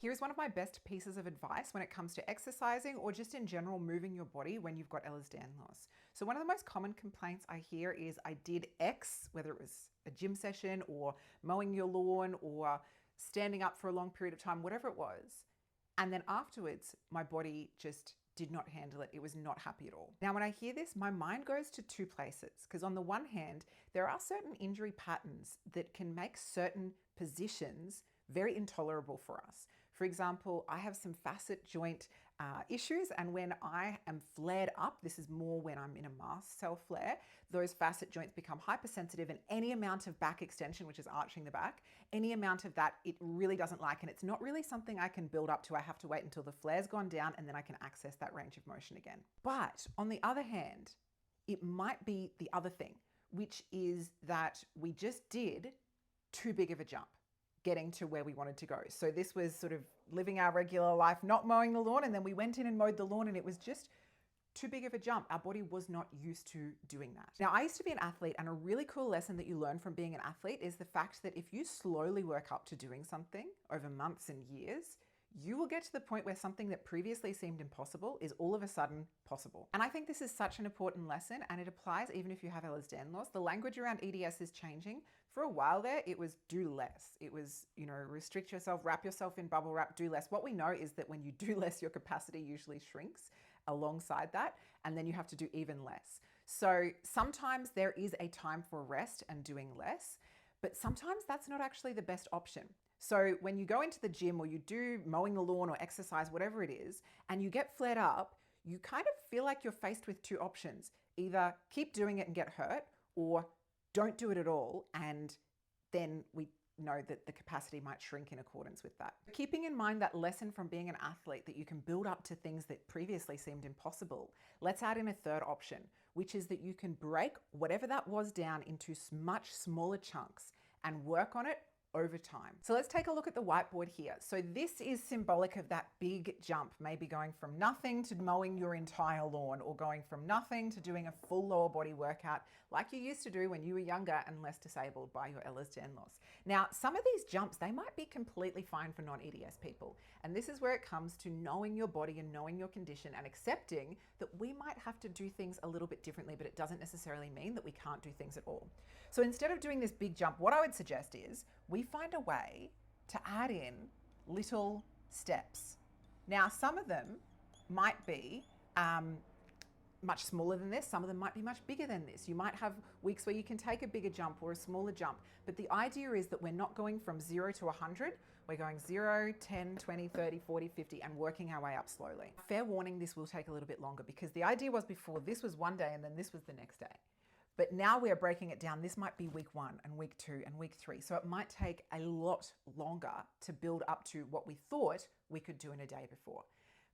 Here's one of my best pieces of advice when it comes to exercising or just in general moving your body when you've got Ehlers-Danlos. So one of the most common complaints I hear is I did X, whether it was a gym session or mowing your lawn or standing up for a long period of time, whatever it was. And then afterwards, my body just did not handle it. It was not happy at all. Now, when I hear this, my mind goes to two places, because on the one hand, there are certain injury patterns that can make certain positions very intolerable for us. For example, I have some facet joint issues, and when I am flared up, this is more when I'm in a mast cell flare, those facet joints become hypersensitive, and any amount of back extension, which is arching the back, any amount of that, it really doesn't like, and it's not really something I can build up to. I have to wait until the flare's gone down, and then I can access that range of motion again. But on the other hand, it might be the other thing, which is that we just did too big of a jump getting to where we wanted to go. So this was sort of living our regular life, not mowing the lawn, and then we went in and mowed the lawn, and it was just too big of a jump. Our body was not used to doing that. Now, I used to be an athlete, and a really cool lesson that you learn from being an athlete is the fact that if you slowly work up to doing something over months and years, you will get to the point where something that previously seemed impossible is all of a sudden possible. And I think this is such an important lesson, and it applies even if you have Ehlers-Danlos. The language around EDS is changing. For a while there, it was do less. It was, restrict yourself, wrap yourself in bubble wrap, do less. What we know is that when you do less, your capacity usually shrinks alongside that, and then you have to do even less. So sometimes there is a time for rest and doing less, but sometimes that's not actually the best option. So when you go into the gym or you do mowing the lawn or exercise, whatever it is, and you get flared up, you kind of feel like you're faced with two options. Either keep doing it and get hurt, or don't do it at all, and then we know that the capacity might shrink in accordance with that. Keeping in mind that lesson from being an athlete, that you can build up to things that previously seemed impossible, let's add in a third option, which is that you can break whatever that was down into much smaller chunks and work on it over time. So let's take a look at the whiteboard here. So this is symbolic of that big jump, maybe going from nothing to mowing your entire lawn, or going from nothing to doing a full lower body workout like you used to do when you were younger and less disabled by your Ehlers-Danlos. Now, some of these jumps, they might be completely fine for non-EDS people. And this is where it comes to knowing your body and knowing your condition and accepting that we might have to do things a little bit differently, but it doesn't necessarily mean that we can't do things at all. So instead of doing this big jump, what I would suggest is we find a way to add in little steps. Now, some of them might be much smaller than this. Some of them might be much bigger than this. You might have weeks where you can take a bigger jump or a smaller jump. But the idea is that we're not going from 0 to 100. We're going 0, 10, 20, 30, 40, 50, and working our way up slowly. Fair warning, this will take a little bit longer, because the idea was before this was one day and then this was the next day. But now we're breaking it down. This might be week 1 and week 2 and week 3. So it might take a lot longer to build up to what we thought we could do in a day before.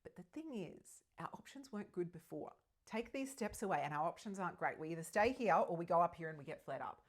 But the thing is, our options weren't good before. Take these steps away and our options aren't great. We either stay here or we go up here and we get flared up.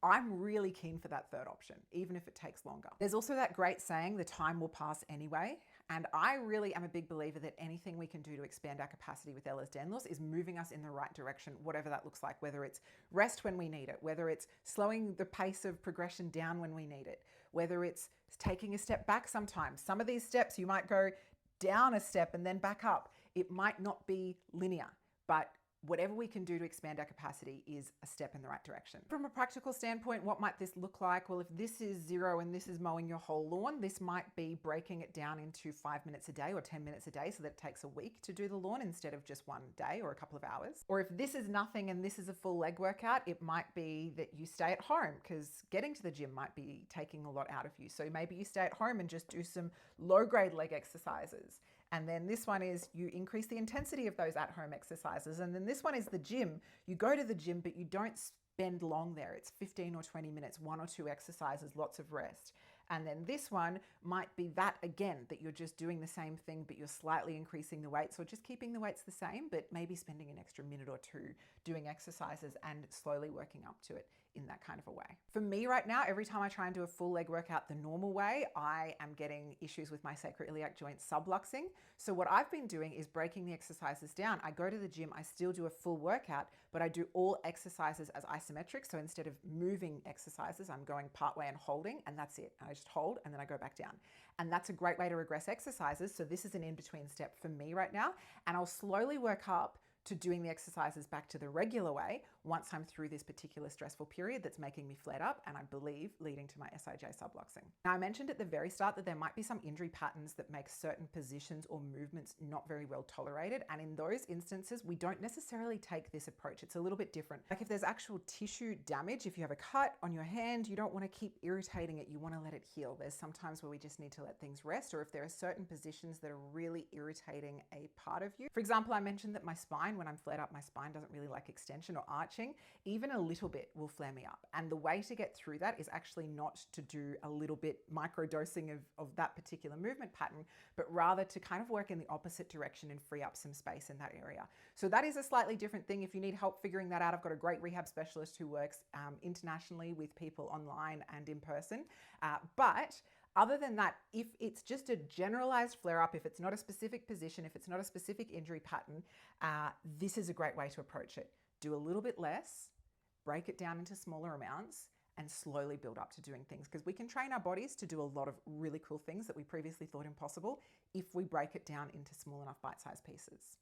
I'm really keen for that third option, even if it takes longer. There's also that great saying, the time will pass anyway. And I really am a big believer that anything we can do to expand our capacity with Ehlers-Danlos is moving us in the right direction, whatever that looks like, whether it's rest when we need it, whether it's slowing the pace of progression down when we need it, whether it's taking a step back sometimes. Some of these steps, you might go down a step and then back up. It might not be linear, but whatever we can do to expand our capacity is a step in the right direction. From a practical standpoint, what might this look like? Well, if this is 0 and this is mowing your whole lawn, this might be breaking it down into 5 minutes a day or 10 minutes a day, so that it takes a week to do the lawn instead of just one day or a couple of hours. Or if this is nothing and this is a full leg workout, it might be that you stay at home, because getting to the gym might be taking a lot out of you. So maybe you stay at home and just do some low-grade leg exercises. And then this one is you increase the intensity of those at-home exercises. And then this one is the gym. You go to the gym, but you don't spend long there. It's 15 or 20 minutes, 1 or 2 exercises, lots of rest. And then this one might be that again, that you're just doing the same thing, but you're slightly increasing the weights, or just keeping the weights the same, but maybe spending an extra minute or 2 doing exercises and slowly working up to it. in that kind of a way. For me right now, every time I try and do a full leg workout the normal way, I am getting issues with my sacroiliac joint subluxing. So what I've been doing is breaking the exercises down. I go to the gym, I still do a full workout, but I do all exercises as isometric. So instead of moving exercises, I'm going part way and holding, and that's it. I just hold and then I go back down. And that's a great way to regress exercises. So this is an in-between step for me right now. And I'll slowly work up to doing the exercises back to the regular way once I'm through this particular stressful period that's making me flat up and I believe leading to my SIJ subluxing. Now I mentioned at the very start that there might be some injury patterns that make certain positions or movements not very well tolerated, and in those instances we don't necessarily take this approach. It's a little bit different. Like if there's actual tissue damage, if you have a cut on your hand, you don't want to keep irritating it, you want to let it heal. There's sometimes where we just need to let things rest, or if there are certain positions that are really irritating a part of you. For example, I mentioned that my spine, when I'm flared up, my spine doesn't really like extension or arching. Even a little bit will flare me up. And the way to get through that is actually not to do a little bit micro-dosing of that particular movement pattern, but rather to kind of work in the opposite direction and free up some space in that area. So that is a slightly different thing. If you need help figuring that out, I've got a great rehab specialist who works internationally with people online and in person. But other than that, if it's just a generalized flare-up, if it's not a specific position, if it's not a specific injury pattern, this is a great way to approach it. Do a little bit less, break it down into smaller amounts, and slowly build up to doing things, because we can train our bodies to do a lot of really cool things that we previously thought impossible if we break it down into small enough bite-sized pieces.